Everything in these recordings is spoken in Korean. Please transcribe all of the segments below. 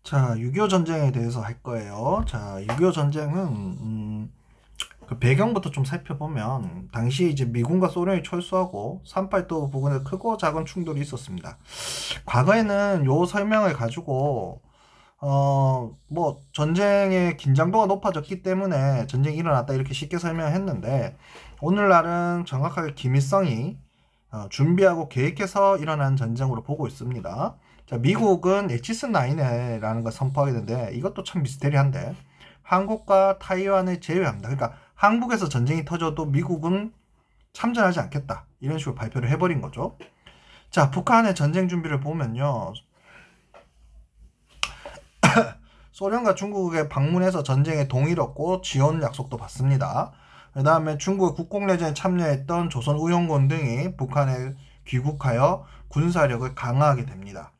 자, 6.25 전쟁에 대해서 할 거예요. 자, 6.25 전쟁은 그 배경부터 좀 살펴보면 당시 이제 미군과 소련이 철수하고 3.8도 부근에 크고 작은 충돌이 있었습니다. 과거에는 요 설명을 가지고 뭐 전쟁의 긴장도가 높아졌기 때문에 전쟁이 일어났다 이렇게 쉽게 설명했는데, 오늘날은 정확하게 김일성이 준비하고 계획해서 일어난 전쟁으로 보고 있습니다. 자, 미국은 엑시스9라는 걸 선포하게 되는데, 이것도 참 미스테리한데, 한국과 타이완을 제외합니다. 그러니까 한국에서 전쟁이 터져도 미국은 참전하지 않겠다, 이런 식으로 발표를 해버린 거죠. 자, 북한의 전쟁 준비를 보면요, 소련과 중국에 방문해서 전쟁에 동의를 얻고 지원 약속도 받습니다. 그 다음에 중국의 국공내전에 참여했던 조선우영군 등이 북한에 귀국하여 군사력을 강화하게 됩니다.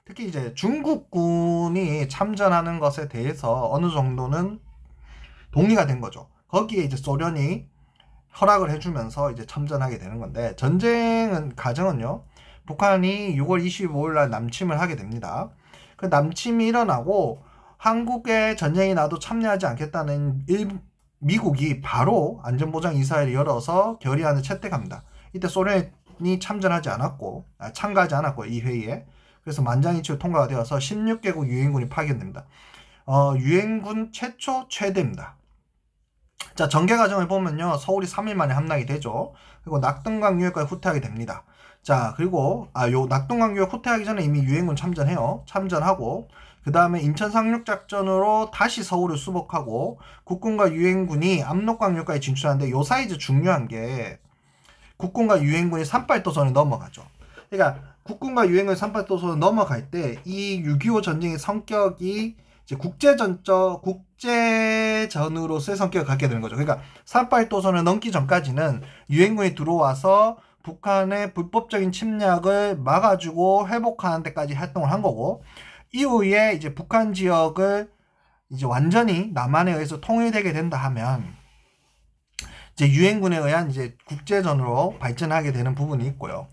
특히 이제 중국군이 참전하는 것에 대해서 어느 정도는 동의가 된 거죠. 거기에 이제 소련이 허락을 해주면서 이제 참전하게 되는 건데, 전쟁은 가정은요, 북한이 6월 25일 날 남침을 하게 됩니다. 그 남침이 일어나고 한국에 전쟁이 나도 참여하지 않겠다는 미국이 바로 안전보장 이사회를 열어서 결의안을 채택합니다. 이때 소련이 참가하지 않았고 이 회의에. 그래서 만장일치로 통과가 되어서 16개국 유엔군이 파견됩니다. 유엔군 최초 최대입니다. 자, 전개 과정을 보면요, 서울이 3일 만에 함락이 되죠. 그리고 낙동강 유역까지 후퇴하게 됩니다. 자, 그리고 요 낙동강 유역 후퇴하기 전에 이미 유엔군 참전하고, 그 다음에 인천 상륙작전으로 다시 서울을 수복하고 국군과 유엔군이 압록강 유역까지 진출하는데, 요 사이즈 중요한 게 국군과 유엔군이 38도선을 넘어가죠. 그러니까 국군과 유엔군이 38도선을 넘어갈 때 이 6.25 전쟁의 성격이 이제 국제전으로서의 성격을 갖게 되는 거죠. 그러니까 38도선을 넘기 전까지는 유엔군이 들어와서 북한의 불법적인 침략을 막아주고 회복하는 데까지 활동을 한 거고, 이후에 이제 북한 지역을 이제 완전히 남한에 의해서 통일되게 된다 하면 이제 유엔군에 의한 이제 국제전으로 발전하게 되는 부분이 있고요.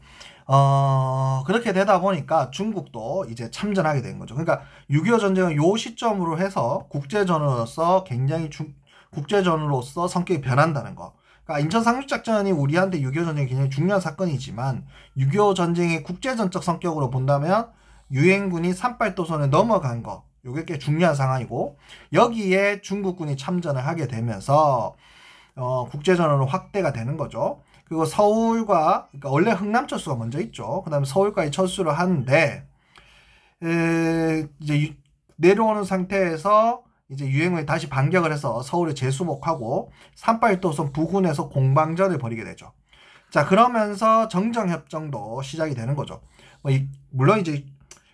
그렇게 되다 보니까 중국도 이제 참전하게 된 거죠. 그러니까 6.25 전쟁은 요 시점으로 해서 국제전으로서 성격이 변한다는 거. 그러니까 인천 상륙작전이 우리한테 6.25 전쟁이 굉장히 중요한 사건이지만, 6.25 전쟁의 국제전적 성격으로 본다면 유엔군이 38도선을 넘어간 거, 요게 꽤 중요한 상황이고, 여기에 중국군이 참전을 하게 되면서 국제전으로 확대가 되는 거죠. 그리고 서울과, 그러니까 원래 흥남 철수가 먼저 있죠. 그 다음에 서울까지 철수를 하는데, 이제 내려오는 상태에서 이제 유엔군이 다시 반격을 해서 서울에 재수복하고 38도선 부근에서 공방전을 벌이게 되죠. 자, 그러면서 정정협정도 시작이 되는 거죠. 물론 이제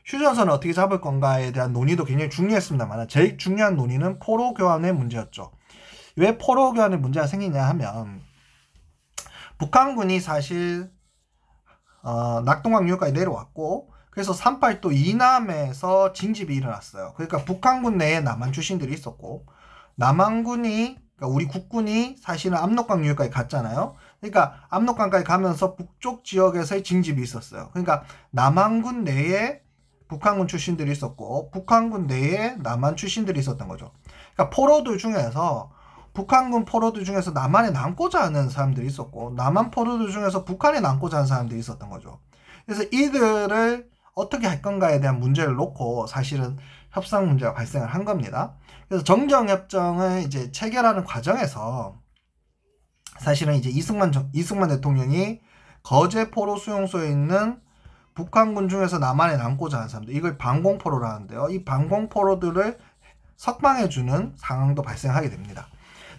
휴전선을 어떻게 잡을 건가에 대한 논의도 굉장히 중요했습니다만, 제일 중요한 논의는 포로 교환의 문제였죠. 왜 포로 교환의 문제가 생기냐 하면, 북한군이 사실 낙동강 유역까지 내려왔고, 그래서 38도 이남에서 징집이 일어났어요. 그러니까 북한군 내에 남한 출신들이 있었고, 남한군이, 그러니까 우리 국군이 사실은 압록강 유역까지 갔잖아요. 그러니까 압록강까지 가면서 북쪽 지역에서의 징집이 있었어요. 그러니까 남한군 내에 북한군 출신들이 있었고, 북한군 내에 남한 출신들이 있었던 거죠. 그러니까 포로들 중에서, 북한군 포로들 중에서 남한에 남고자 하는 사람들이 있었고, 남한 포로들 중에서 북한에 남고자 하는 사람들이 있었던 거죠. 그래서 이들을 어떻게 할 건가에 대한 문제를 놓고 사실은 협상 문제가 발생을 한 겁니다. 그래서 정정협정을 이제 체결하는 과정에서 사실은 이제 이승만 대통령이 거제 포로 수용소에 있는 북한군 중에서 남한에 남고자 하는 사람들, 이걸 반공포로라는데요. 이 반공포로들을 석방해주는 상황도 발생하게 됩니다.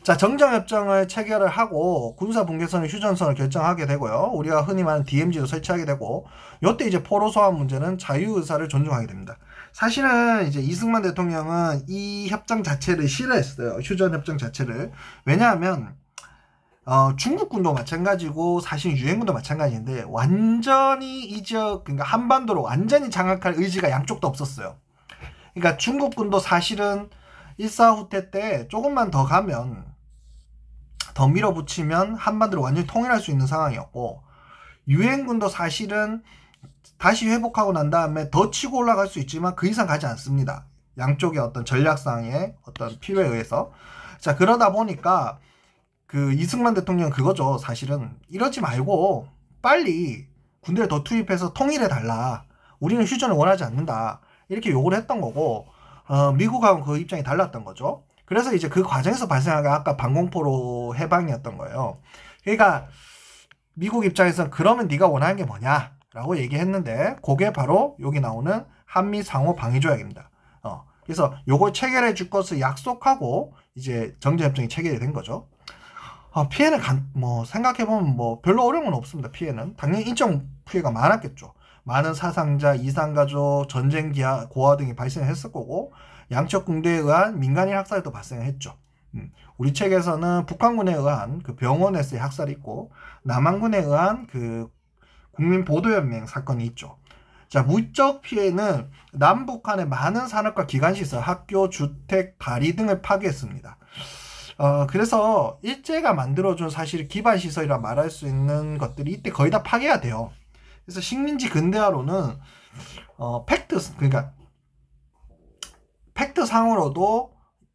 자, 정정협정을 체결을 하고 군사분계선의 휴전선을 결정하게 되고요. 우리가 흔히 말하는 DMZ도 설치하게 되고, 요때 이제 포로 소환 문제는 자유의사를 존중하게 됩니다. 사실은 이제 이승만 대통령은 이 협정 자체를 싫어했어요. 휴전협정 자체를. 왜냐하면 중국군도 마찬가지고 사실 유엔군도 마찬가지인데, 완전히 이 지역, 그러니까 한반도로 완전히 장악할 의지가 양쪽도 없었어요. 그러니까 중국군도 사실은 1사 후퇴 때 조금만 더 가면, 더 밀어붙이면 한반도를 완전히 통일할 수 있는 상황이었고, 유엔군도 사실은 다시 회복하고 난 다음에 더 치고 올라갈 수 있지만 그 이상 가지 않습니다. 양쪽의 어떤 전략상의 어떤 필요에 의해서. 자, 그러다 보니까 그 이승만 대통령 그거죠. 사실은 이러지 말고 빨리 군대를 더 투입해서 통일해 달라. 우리는 휴전을 원하지 않는다. 이렇게 요구를 했던 거고, 미국하고는 그 입장이 달랐던 거죠. 그래서 이제 그 과정에서 발생한 게 아까 방공포로 해방이었던 거예요. 그러니까 미국 입장에서는 그러면 네가 원하는 게 뭐냐 라고 얘기했는데, 그게 바로 여기 나오는 한미 상호 방위 조약입니다. 그래서 요걸 체결해 줄 것을 약속하고 이제 정전협정이 체결이 된 거죠. 피해는 생각해보면 별로 어려운 건 없습니다. 피해는 당연히 인적 피해가 많았겠죠. 많은 사상자, 이산가족, 전쟁 고아 등이 발생했을 거고, 양측 군대에 의한 민간인 학살도 발생했죠. 우리 책에서는 북한군에 의한 그 병원에서의 학살이 있고, 남한군에 의한 그 국민보도연맹 사건이 있죠. 자, 물적 피해는 남북한의 많은 산업과 기관시설, 학교, 주택, 다리 등을 파괴했습니다. 그래서 일제가 만들어준 사실 기반시설이라 말할 수 있는 것들이 이때 거의 다 파괴가 돼요. 그래서 식민지 근대화로는 그러니까 팩트상으로도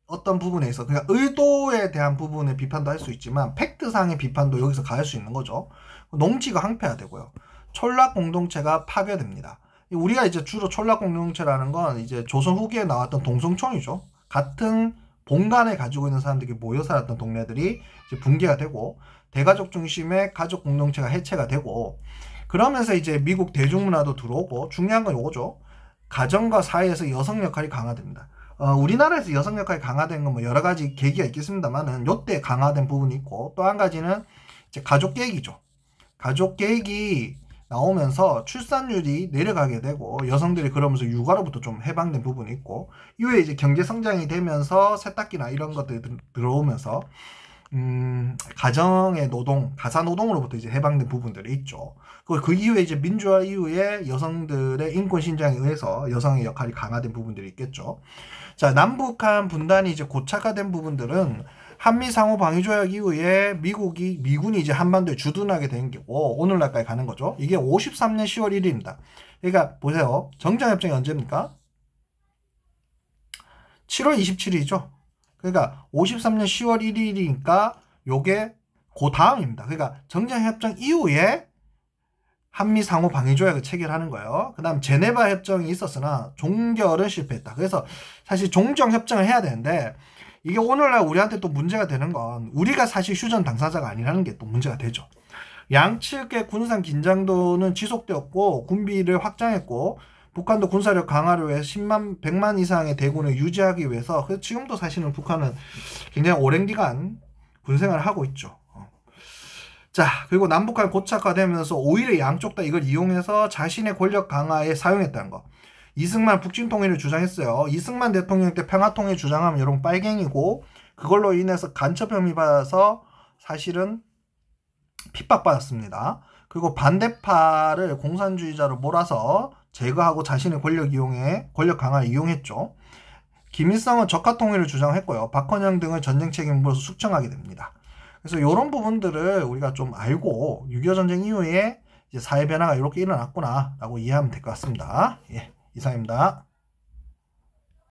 어떤 부분에 있어, 그러니까 의도에 대한 부분의 비판도 할 수 있지만 팩트상의 비판도 여기서 가할 수 있는 거죠. 농지가 항폐화되고요. 촌락 공동체가 파괴됩니다. 우리가 이제 주로 촌락 공동체라는 건 이제 조선 후기에 나왔던 동성촌이죠. 같은 본관을 가지고 있는 사람들이 모여 살았던 동네들이 이제 붕괴가 되고, 대가족 중심의 가족 공동체가 해체가 되고, 그러면서 이제 미국 대중문화도 들어오고, 중요한 건 이거죠. 가정과 사회에서 여성 역할이 강화됩니다. 우리나라에서 여성 역할이 강화된 건 여러 가지 계기가 있겠습니다만은 요때 강화된 부분이 있고, 또 한 가지는 이제 가족 계획이죠. 가족 계획이 나오면서 출산율이 내려가게 되고, 여성들이 그러면서 육아로부터 좀 해방된 부분이 있고, 이후에 이제 경제 성장이 되면서 세탁기나 이런 것들이 들어오면서 가정의 노동, 가사 노동으로부터 이제 해방된 부분들이 있죠. 그 이후에 이제 민주화 이후에 여성들의 인권 신장에 의해서 여성의 역할이 강화된 부분들이 있겠죠. 자, 남북한 분단이 이제 고착화된 부분들은 한미 상호 방위 조약 이후에 미군이 이제 한반도에 주둔하게 된 거고, 오늘날까지 가는 거죠. 이게 53년 10월 1일입니다. 그러니까 보세요. 정전협정이 언제입니까? 7월 27일이죠. 그러니까 53년 10월 1일이니까 요게 그 다음입니다. 그러니까 정전협정 이후에 한미 상호 방위 조약을 체결하는 거예요. 그 다음 제네바 협정이 있었으나 종결은 실패했다. 그래서 사실 종전협정을 해야 되는데, 이게 오늘날 우리한테 또 문제가 되는 건 우리가 사실 휴전 당사자가 아니라는 게 또 문제가 되죠. 양측의 군사 긴장도는 지속되었고, 군비를 확장했고, 북한도 군사력 강화를 위해 100만 이상의 대군을 유지하기 위해서, 지금도 사실은 북한은 굉장히 오랜 기간 군생활을 하고 있죠. 자, 그리고 남북한 고착화되면서 오히려 양쪽 다 이걸 이용해서 자신의 권력 강화에 사용했다는 거. 이승만 북진통일을 주장했어요. 이승만 대통령 때 평화통일 주장하면 여러분 빨갱이고, 그걸로 인해서 간첩 혐의 받아서 사실은 핍박받았습니다. 그리고 반대파를 공산주의자로 몰아서 제거하고 자신의 권력 강화를 이용했죠. 김일성은 적화통일을 주장했고요. 박헌영 등을 전쟁 책임으로서 숙청하게 됩니다. 그래서 이런 부분들을 우리가 좀 알고 6.25 전쟁 이후에 이제 사회 변화가 이렇게 일어났구나 라고 이해하면 될 것 같습니다. 예, 이상입니다.